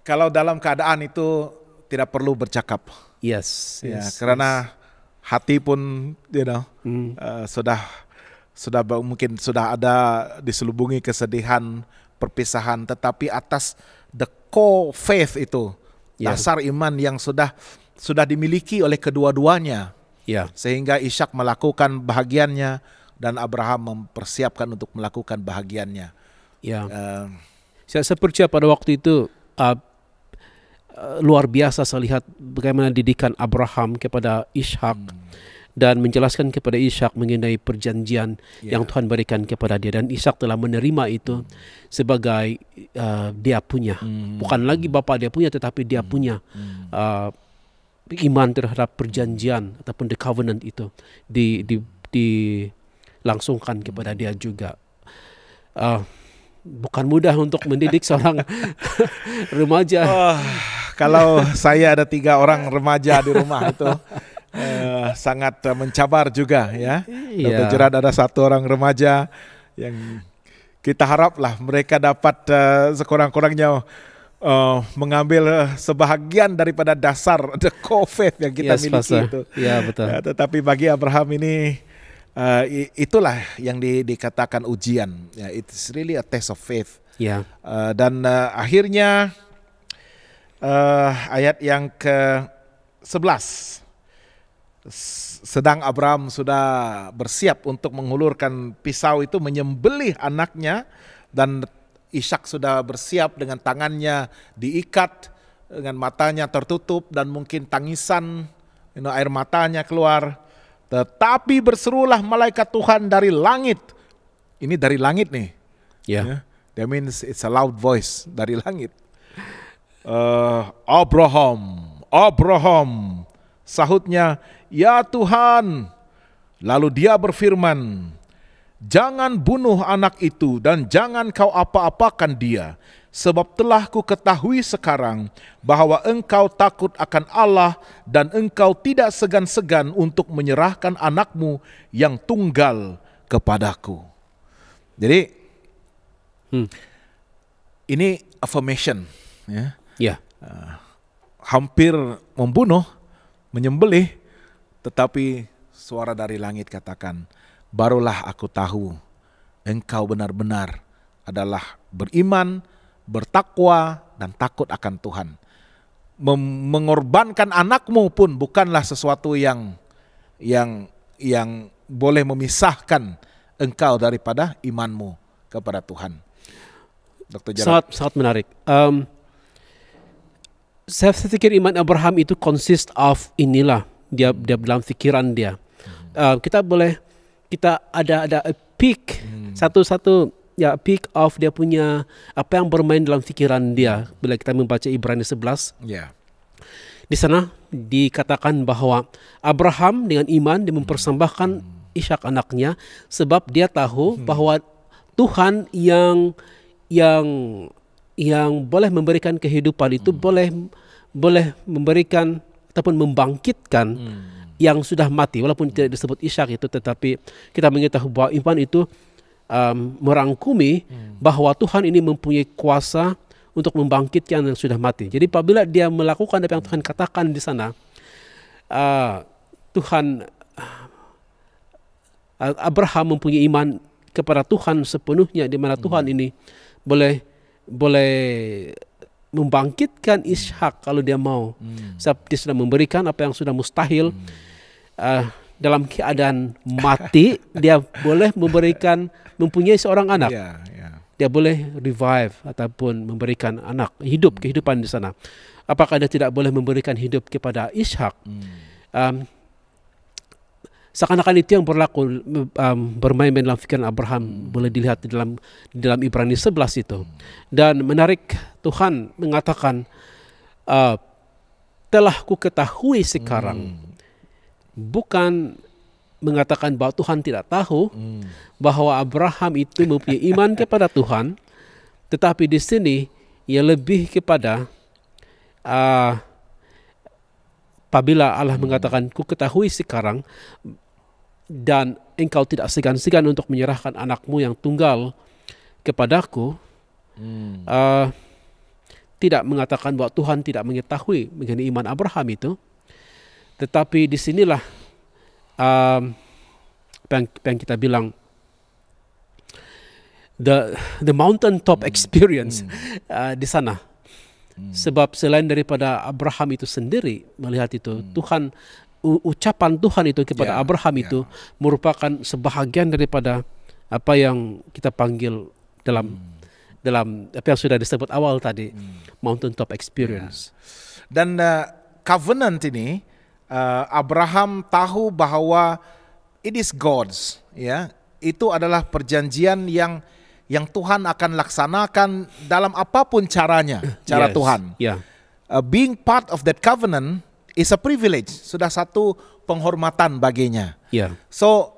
Speaker 1: kalau dalam keadaan itu tidak perlu bercakap.
Speaker 2: Yes,
Speaker 1: Ya, karena hati pun mungkin sudah ada diselubungi kesedihan, perpisahan, tetapi atas the core faith itu, dasar iman yang sudah dimiliki oleh kedua-duanya, sehingga Ishak melakukan bahagiannya dan Abraham mempersiapkan untuk melakukan bahagiannya.
Speaker 2: Saya percaya pada waktu itu luar biasa saya lihat bagaimana didikan Abraham kepada Ishak dan menjelaskan kepada Ishak mengenai perjanjian yang Tuhan berikan kepada dia, dan Ishak telah menerima itu sebagai dia punya, bukan lagi bapa dia punya, tetapi dia punya iman terhadap perjanjian ataupun the covenant itu dilangsungkan kepada dia juga. Bukan mudah untuk mendidik seorang remaja.
Speaker 1: Kalau saya ada 3 orang remaja di rumah itu sangat mencabar juga ya. Dr. Gerard ada 1 orang remaja yang kita haraplah mereka dapat sekurang-kurangnya mengambil sebahagian daripada dasar the core faith yang kita miliki itu.
Speaker 2: Ya, betul.
Speaker 1: Tetapi bagi Abraham ini itulah yang dikatakan ujian. It's really a test of faith. Dan akhirnya ayat yang ke-11, sedang Abraham sudah bersiap untuk menghulurkan pisau itu menyembelih anaknya, dan Ishak sudah bersiap dengan tangannya diikat, dengan matanya tertutup dan mungkin tangisan, air matanya keluar. Tetapi berserulah malaikat Tuhan dari langit. Ini dari langit nih. That means it's a loud voice dari langit. Abraham, sahutnya, ya Tuhan. Lalu dia berfirman, jangan bunuh anak itu dan jangan kau apa-apakan dia, sebab telah ku ketahui sekarang bahwa engkau takut akan Allah dan engkau tidak segan-segan untuk menyerahkan anakmu yang tunggal kepadaku. Jadi ini affirmation, ya.
Speaker 2: Ya.
Speaker 1: Hampir membunuh, menyembelih, tetapi suara dari langit katakan, barulah aku tahu engkau benar-benar adalah beriman, bertakwa, dan takut akan Tuhan. Mengorbankan anakmu pun bukanlah sesuatu yang boleh memisahkan engkau daripada imanmu kepada Tuhan. Dr. Gerard.
Speaker 2: Sangat menarik. Saya pikir iman Abraham itu consist of inilah dia dalam pikiran dia. Kita ada a peak satu ya peak of dia punya apa yang bermain dalam pikiran dia bila kita membaca Ibrani 11.
Speaker 1: Yeah.
Speaker 2: Di sana dikatakan bahwa Abraham dengan iman dia mempersembahkan Ishak anaknya sebab dia tahu bahwa Tuhan yang boleh memberikan kehidupan itu boleh memberikan ataupun membangkitkan yang sudah mati walaupun tidak disebut Ishak itu, tetapi kita mengetahui bahwa iman itu merangkumi bahwa Tuhan ini mempunyai kuasa untuk membangkitkan yang sudah mati. Jadi apabila dia melakukan apa yang Tuhan katakan di sana, Abraham mempunyai iman kepada Tuhan sepenuhnya, di mana Tuhan ini boleh membangkitkan Ishak kalau dia mau. Sebab dia sudah memberikan apa yang sudah mustahil. Dalam keadaan mati, dia boleh mempunyai seorang anak. Dia boleh revive ataupun memberikan anak, kehidupan di sana. Apakah dia tidak boleh memberikan hidup kepada Ishak? Seakan-akan itu yang berlaku bermain-main dalam fikiran Abraham, boleh dilihat di dalam Ibrani 11 itu. Dan menarik, Tuhan mengatakan telah ku ketahui sekarang, bukan mengatakan bahwa Tuhan tidak tahu bahwa Abraham itu mempunyai iman kepada Tuhan, tetapi di sini ia lebih kepada apabila Allah mengatakan ku ketahui sekarang dan engkau tidak segan-segan untuk menyerahkan anakmu yang tunggal kepadaku, tidak mengatakan bahwa Tuhan tidak mengetahui mengenai iman Abraham itu, tetapi disinilah yang kita bilang the mountaintop experience di sana. Sebab selain daripada Abraham itu sendiri melihat itu, Tuhan, ucapan Tuhan itu kepada Abraham itu merupakan sebahagian daripada apa yang kita panggil dalam apa yang sudah disebut awal tadi, mountaintop experience.
Speaker 1: Dan covenant ini, Abraham tahu bahwa it is God's, ya, itu adalah perjanjian yang Tuhan akan laksanakan dalam apapun caranya, cara Tuhan. Being part of that covenant is a privilege, sudah satu penghormatan baginya. So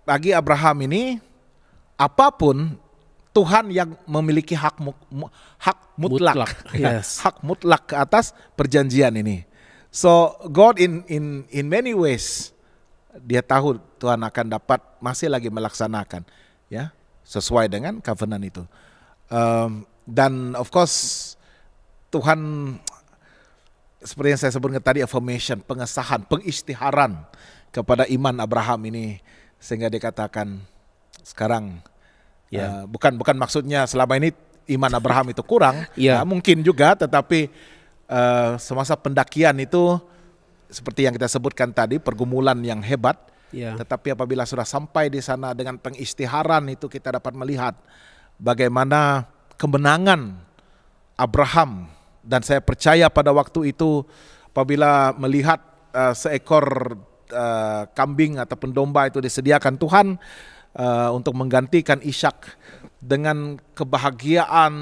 Speaker 1: bagi Abraham ini, apapun Tuhan yang memiliki hak mutlak, hak mutlak ke atas perjanjian ini. So God in many ways, dia tahu Tuhan akan dapat masih lagi melaksanakan, ya, sesuai dengan covenant itu. Dan of course Tuhan, seperti yang saya sebutkan tadi, affirmation, pengesahan, pengistiharan kepada iman Abraham ini, sehingga dikatakan sekarang bukan maksudnya selama ini iman Abraham itu kurang, mungkin juga, tetapi semasa pendakian itu seperti yang kita sebutkan tadi, pergumulan yang hebat. Tetapi apabila sudah sampai di sana dengan pengistiharan itu, kita dapat melihat bagaimana kemenangan Abraham. Dan saya percaya pada waktu itu apabila melihat seekor kambing ataupun domba itu disediakan Tuhan untuk menggantikan Ishak, dengan kebahagiaan,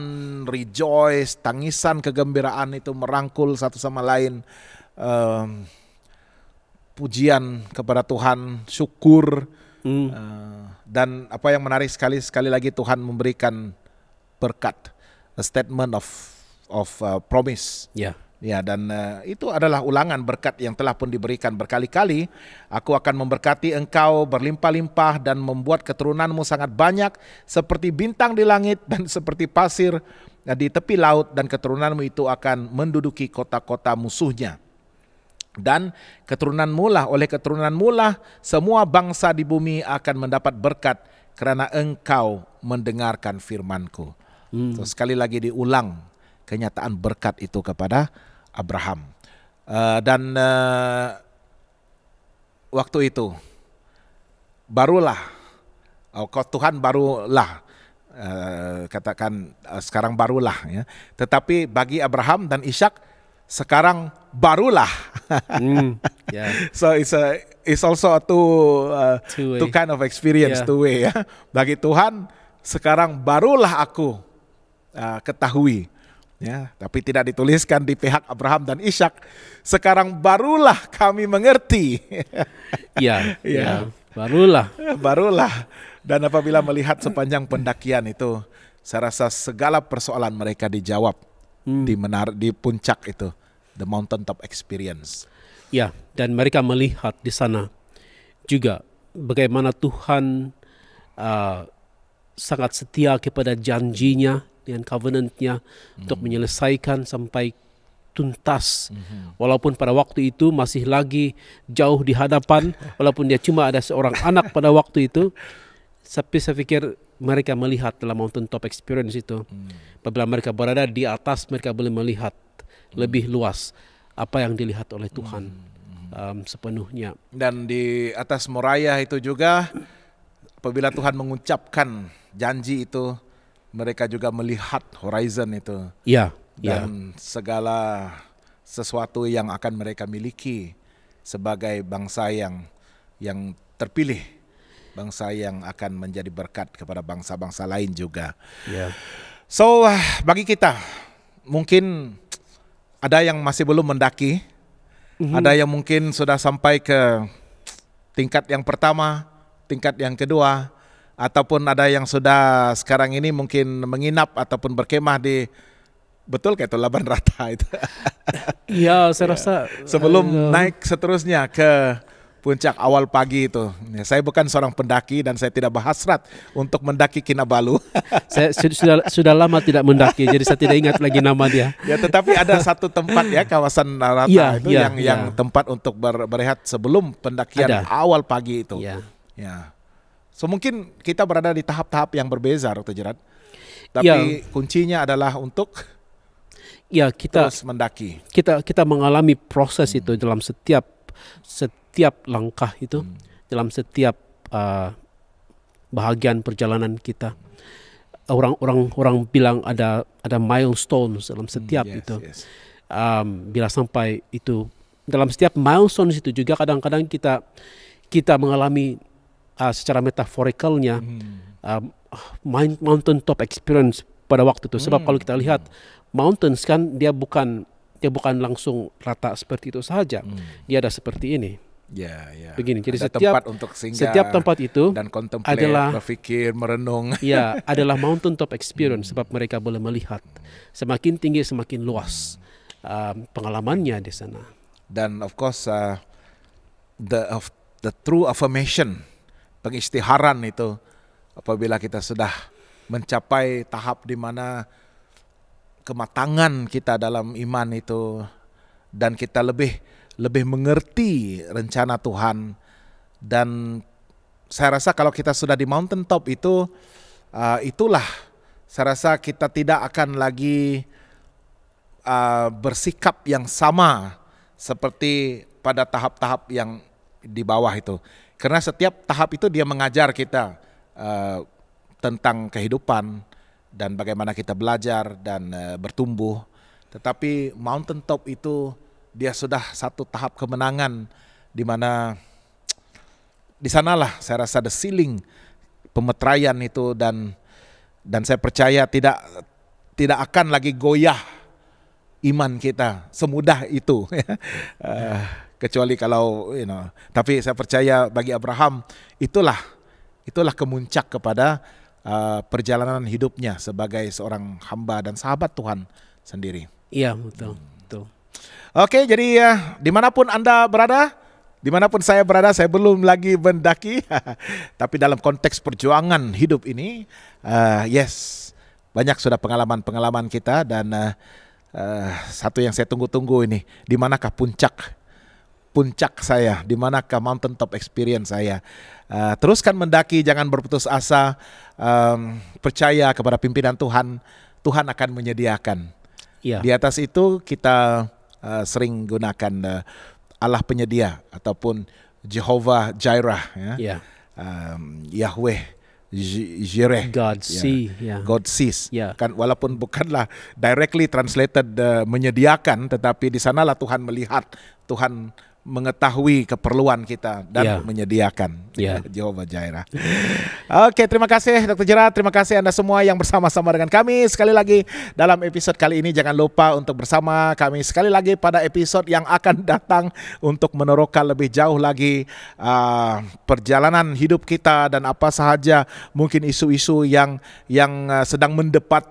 Speaker 1: rejoice, tangisan, kegembiraan itu merangkul satu sama lain, pujian kepada Tuhan, syukur, dan apa yang menarik sekali lagi, Tuhan memberikan berkat, a statement of promise.
Speaker 2: Ya.
Speaker 1: Ya, dan itu adalah ulangan berkat yang telah pun diberikan berkali-kali. Aku akan memberkati engkau berlimpah-limpah dan membuat keturunanmu sangat banyak seperti bintang di langit dan seperti pasir di tepi laut, dan keturunanmu itu akan menduduki kota-kota musuhnya. Dan oleh keturunanmu lah semua bangsa di bumi akan mendapat berkat karena engkau mendengarkan firmanku. So, sekali lagi diulang kenyataan berkat itu kepada Abraham. Dan waktu itu barulah Tuhan barulah katakan sekarang barulah ya. Tetapi bagi Abraham dan Ishak sekarang barulah.
Speaker 2: Yeah.
Speaker 1: So it's also a two kind of experience,
Speaker 2: Yeah.
Speaker 1: two way ya. Bagi Tuhan sekarang barulah aku ketahui. Ya, tapi tidak dituliskan di pihak Abraham dan Ishak. Sekarang barulah kami mengerti.
Speaker 2: Ya,
Speaker 1: Ya.
Speaker 2: barulah.
Speaker 1: Barulah. Dan apabila melihat sepanjang pendakian itu, saya rasa segala persoalan mereka dijawab di puncak itu, the mountaintop experience.
Speaker 2: Ya, dan mereka melihat di sana juga bagaimana Tuhan sangat setia kepada janjinya dengan covenant-nya untuk menyelesaikan sampai tuntas. Walaupun pada waktu itu masih lagi jauh di hadapan, walaupun dia cuma ada seorang anak pada waktu itu, tapi saya pikir mereka melihat dalam mountaintop experience itu. Apabila mereka berada di atas, mereka boleh melihat lebih luas apa yang dilihat oleh Tuhan sepenuhnya.
Speaker 1: Dan di atas Moriah itu juga, apabila Tuhan mengucapkan janji itu, mereka juga melihat horizon itu.
Speaker 2: Ya,
Speaker 1: Dan segala sesuatu yang akan mereka miliki sebagai bangsa yang terpilih, bangsa yang akan menjadi berkat kepada bangsa-bangsa lain juga.
Speaker 2: ya.
Speaker 1: So bagi kita mungkin ada yang masih belum mendaki, ada yang mungkin sudah sampai ke tingkat yang pertama, tingkat yang kedua, ataupun ada yang sudah sekarang ini mungkin menginap ataupun berkemah di, betul kayak itu Laban Rata itu.
Speaker 2: Ya, saya rasa
Speaker 1: Sebelum naik seterusnya ke puncak awal pagi itu. Ya, saya bukan seorang pendaki dan saya tidak berhasrat untuk mendaki Kinabalu.
Speaker 2: saya sudah lama tidak mendaki, jadi saya tidak ingat lagi nama dia.
Speaker 1: Ya, tetapi ada satu tempat ya, kawasan Rata itu yang tempat untuk berehat sebelum pendakian awal pagi itu.
Speaker 2: Ya.
Speaker 1: Ya. So mungkin kita berada di tahap-tahap yang berbeza, Dr. Gerard. Tapi kuncinya adalah untuk terus mendaki.
Speaker 2: Kita mengalami proses itu dalam setiap langkah itu, dalam setiap bahagian perjalanan kita. Orang bilang ada milestones dalam setiap itu.
Speaker 1: Yes.
Speaker 2: Bila sampai itu dalam setiap milestones itu juga kadang-kadang kita mengalami secara metaforicalnya mountaintop experience pada waktu itu. Sebab kalau kita lihat mountains kan dia bukan langsung rata seperti itu saja. Dia ada seperti ini.
Speaker 1: Ya.
Speaker 2: Begini. Jadi
Speaker 1: ada tempat untuk singgah,
Speaker 2: setiap tempat itu
Speaker 1: dan contemplate,
Speaker 2: adalah
Speaker 1: berpikir, merenung.
Speaker 2: Ya, adalah mountaintop experience sebab mereka boleh melihat semakin tinggi semakin luas pengalamannya di sana.
Speaker 1: Dan of course the true affirmation, pengistiharan itu apabila kita sudah mencapai tahap di mana kematangan kita dalam iman itu dan kita lebih mengerti rencana Tuhan. Dan saya rasa kalau kita sudah di mountaintop itu itulah saya rasa kita tidak akan lagi bersikap yang sama seperti pada tahap-tahap yang di bawah itu. Karena setiap tahap itu dia mengajar kita tentang kehidupan dan bagaimana kita belajar dan bertumbuh. Tetapi mountaintop itu dia sudah satu tahap kemenangan di mana di sanalah saya rasa the ceiling pemeteraian itu dan saya percaya tidak akan lagi goyah iman kita semudah itu. Kecuali kalau tapi saya percaya bagi Abraham itulah kemuncak kepada perjalanan hidupnya sebagai seorang hamba dan sahabat Tuhan sendiri.
Speaker 2: Iya, betul. Betul.
Speaker 1: Oke, jadi dimanapun Anda berada, dimanapun saya berada, saya belum lagi mendaki, tapi dalam konteks perjuangan hidup ini, yes, banyak sudah pengalaman-pengalaman kita, dan satu yang saya tunggu-tunggu ini, di manakah puncak saya, di manakah mountain top experience saya. Teruskan mendaki, jangan berputus asa, percaya kepada pimpinan Tuhan, Tuhan akan menyediakan.
Speaker 2: Iya.
Speaker 1: Di atas itu kita sering gunakan Allah penyedia ataupun Jehovah Jireh, ya.
Speaker 2: Iya.
Speaker 1: Yahweh Jireh,
Speaker 2: God see, ya.
Speaker 1: God sees.
Speaker 2: Ya.
Speaker 1: Kan walaupun bukanlah directly translated menyediakan, tetapi di sanalah Tuhan melihat, Tuhan mengetahui keperluan kita dan menyediakan. Jehovah Jireh. Oke, terima kasih Dr. Gerard, terima kasih Anda semua yang bersama-sama dengan kami sekali lagi dalam episode kali ini. Jangan lupa untuk bersama kami sekali lagi pada episode yang akan datang untuk meneroka lebih jauh lagi perjalanan hidup kita dan apa sahaja mungkin isu-isu yang sedang mendepat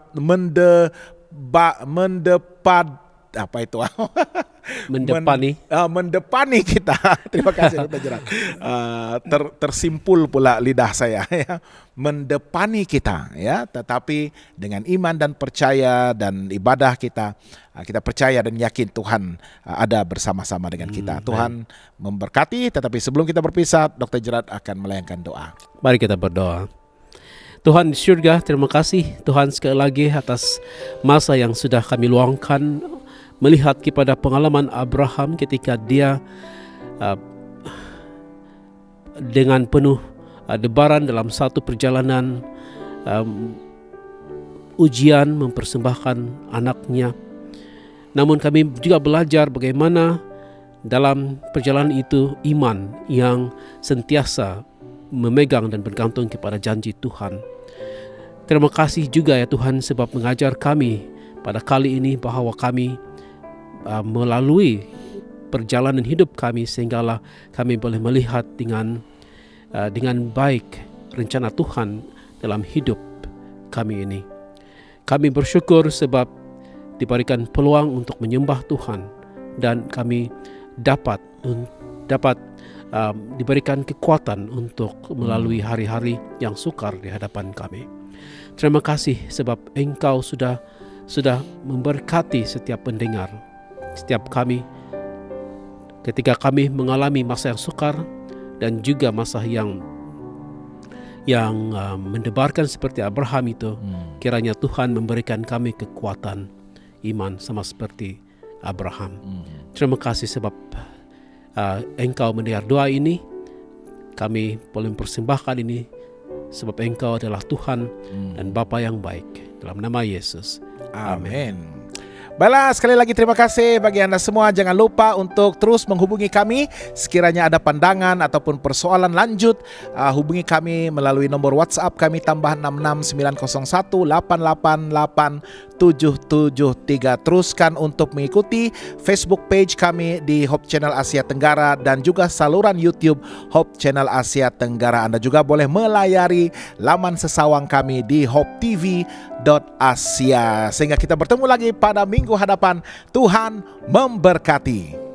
Speaker 1: apa itu? Mendepani kita. Terima kasih Dr. Gerard. Tersimpul pula lidah saya, ya. Mendepani kita, ya. Tetapi dengan iman dan percaya dan ibadah kita percaya dan yakin Tuhan ada bersama-sama dengan kita. Tuhan memberkati. Tetapi sebelum kita berpisah, Dr. Gerard akan melayangkan doa.
Speaker 2: Mari kita berdoa. Tuhan di surga, terima kasih Tuhan sekali lagi atas masa yang sudah kami luangkan melihat kepada pengalaman Abraham ketika dia dengan penuh debaran dalam satu perjalanan ujian mempersembahkan anaknya. Namun kami juga belajar bagaimana dalam perjalanan itu iman yang sentiasa memegang dan bergantung kepada janji Tuhan. Terima kasih juga ya Tuhan sebab mengajar kami pada kali ini bahwa kami melalui perjalanan hidup kami sehinggalah kami boleh melihat dengan baik rencana Tuhan dalam hidup kami ini. Kami bersyukur sebab diberikan peluang untuk menyembah Tuhan dan kami dapat diberikan kekuatan untuk melalui hari-hari yang sukar di hadapan kami. Terima kasih sebab Engkau sudah memberkati setiap pendengar, setiap kami ketika kami mengalami masa yang sukar dan juga masa yang mendebarkan seperti Abraham itu. Kiranya Tuhan memberikan kami kekuatan iman sama seperti Abraham. Terima kasih sebab Engkau mendengar doa ini. Kami boleh mempersembahkan ini sebab Engkau adalah Tuhan dan Bapa yang baik. Dalam nama Yesus.
Speaker 1: Amin. Baiklah, sekali lagi terima kasih bagi Anda semua. Jangan lupa untuk terus menghubungi kami sekiranya ada pandangan ataupun persoalan lanjut. Hubungi kami melalui nomor WhatsApp kami tambah 66901888773. Teruskan untuk mengikuti Facebook page kami di Hope Channel Asia Tenggara dan juga saluran YouTube Hope Channel Asia Tenggara. Anda juga boleh melayari laman sesawang kami di hopetv.asia. Sehingga kita bertemu lagi pada minggu hadapan. Tuhan memberkati.